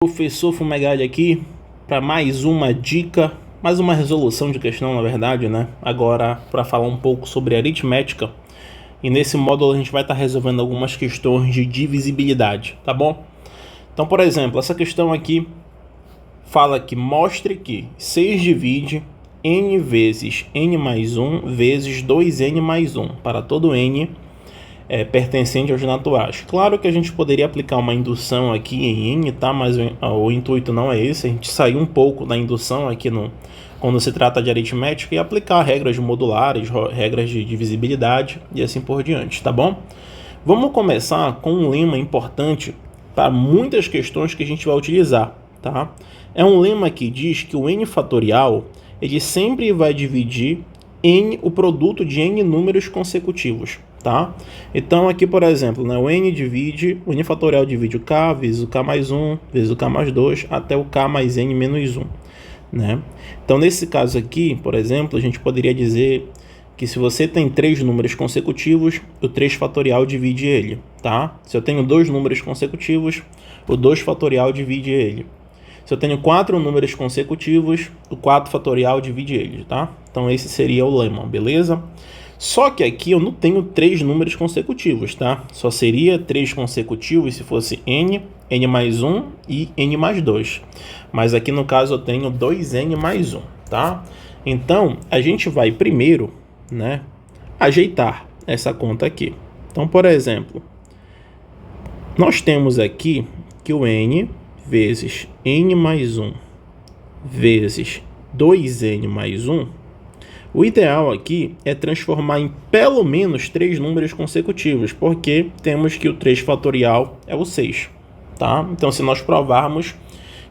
Professor Fumegalli aqui para mais uma dica, mais uma resolução de questão, na verdade, né? Agora para falar um pouco sobre aritmética. E nesse módulo a gente vai estar resolvendo algumas questões de divisibilidade, tá bom? Então, por exemplo, essa questão aqui fala que mostre que 6 divide n vezes n mais 1 vezes 2n mais 1 para todo n pertencente aos naturais. Claro que a gente poderia aplicar uma indução aqui em n, tá? Mas o intuito não é esse. A gente sair um pouco da indução aqui quando se trata de aritmética e aplicar regras modulares, regras de divisibilidade e assim por diante, tá bom? Vamos começar com um lema importante para muitas questões que a gente vai utilizar, tá? É um lema que diz que o n fatorial ele sempre vai dividir o produto de n números consecutivos, tá? Então aqui, por exemplo, né, o n fatorial divide o k vezes o k mais 1 vezes o k mais 2 até o k mais n menos 1, né? Então nesse caso aqui, por exemplo, a gente poderia dizer que se você tem 3 números consecutivos, o 3 fatorial divide ele, tá? Se eu tenho 2 números consecutivos, o 2 fatorial divide ele. Se eu tenho 4 números consecutivos, o 4 fatorial divide ele, tá? Então esse seria o lema, beleza? Só que aqui eu não tenho 3 números consecutivos, tá? Só seria 3 consecutivos se fosse n mais 1 e n mais 2. Mas aqui no caso eu tenho 2n mais 1, tá? Então a gente vai primeiro, né, ajeitar essa conta aqui. Então, por exemplo, nós temos aqui que o n vezes n mais 1 vezes 2n mais 1, o ideal aqui é transformar em pelo menos 3 números consecutivos, porque temos que o 3 fatorial é o 6, tá? Então, se nós provarmos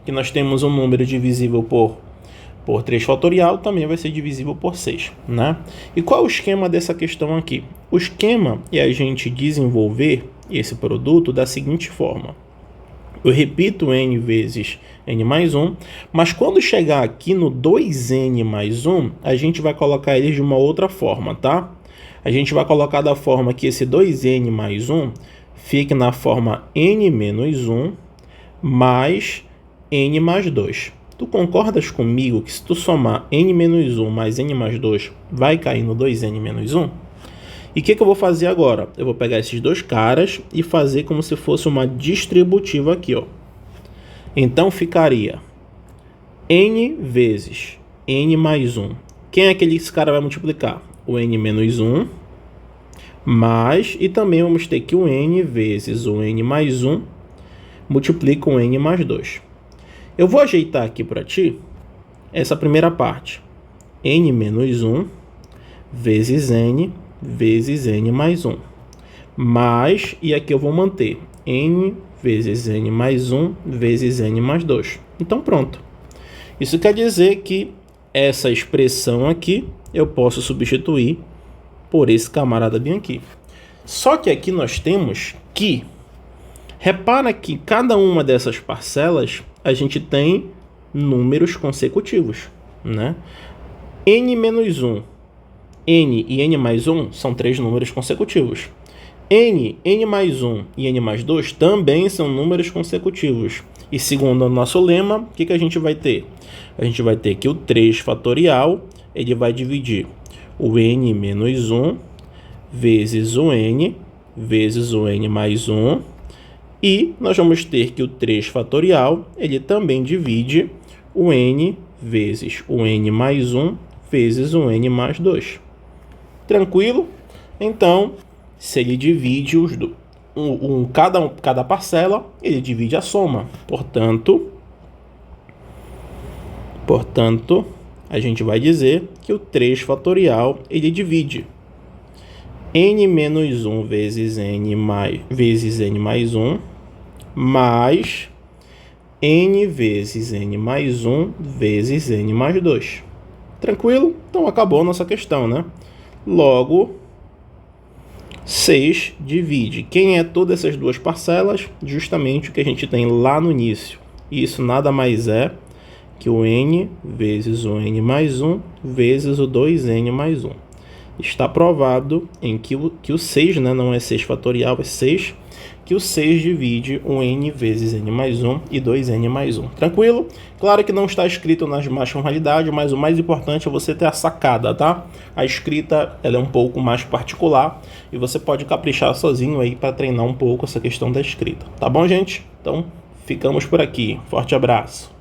que nós temos um número divisível por 3 fatorial, também vai ser divisível por 6, né? E qual é o esquema dessa questão aqui? O esquema é a gente desenvolver esse produto da seguinte forma. Eu repito n vezes n mais 1, mas quando chegar aqui no 2n mais 1, a gente vai colocar eles de uma outra forma, tá? A gente vai colocar da forma que esse 2n mais 1 fique na forma n menos 1 mais n mais 2. Tu concordas comigo que se tu somar n menos 1 mais n mais 2, vai cair no 2n menos 1? E o que eu vou fazer agora? Eu vou pegar esses dois caras e fazer como se fosse uma distributiva aqui, ó. Então ficaria n vezes n mais 1. Quem é aquele que esse cara vai multiplicar? O n menos 1 mais, e também vamos ter que o n vezes o n mais 1 multiplica o n mais 2. Eu vou ajeitar aqui para ti essa primeira parte. N menos 1 vezes n mais 1. Mais, e aqui eu vou manter n vezes n mais 1 vezes n mais 2. Então pronto. Isso quer dizer que essa expressão aqui eu posso substituir por esse camarada bem aqui. Só que aqui nós temos que, repara que cada uma dessas parcelas a gente tem números consecutivos, né? n menos 1, n e n mais 1 são 3 números consecutivos. n mais 1 e n mais 2 também são números consecutivos. E segundo o nosso lema, o que a gente vai ter? A gente vai ter que o 3 fatorial ele vai dividir o n menos 1 vezes o n mais 1. E nós vamos ter que o 3 fatorial ele também divide o n vezes o n mais 1 vezes o n mais 2. Tranquilo? Então, se ele divide cada parcela, ele divide a soma. Portanto, a gente vai dizer que o 3 fatorial ele divide n menos 1 vezes n mais 1 mais n vezes n mais 1 vezes n mais 2. Tranquilo? Então acabou a nossa questão, né? Logo, 6 divide. Quem é todas essas duas parcelas? Justamente o que a gente tem lá no início. Isso nada mais é que o n vezes o n mais 1 vezes o 2n mais 1. Está provado em que o 6, né, não é 6 fatorial, é 6, que o 6 divide o n vezes n mais 1 e 2n mais 1. Tranquilo? Claro que não está escrito nas demais formalidades, mas o mais importante é você ter a sacada, tá? A escrita ela é um pouco mais particular e você pode caprichar sozinho aí para treinar um pouco essa questão da escrita. Tá bom, gente? Então, ficamos por aqui. Forte abraço.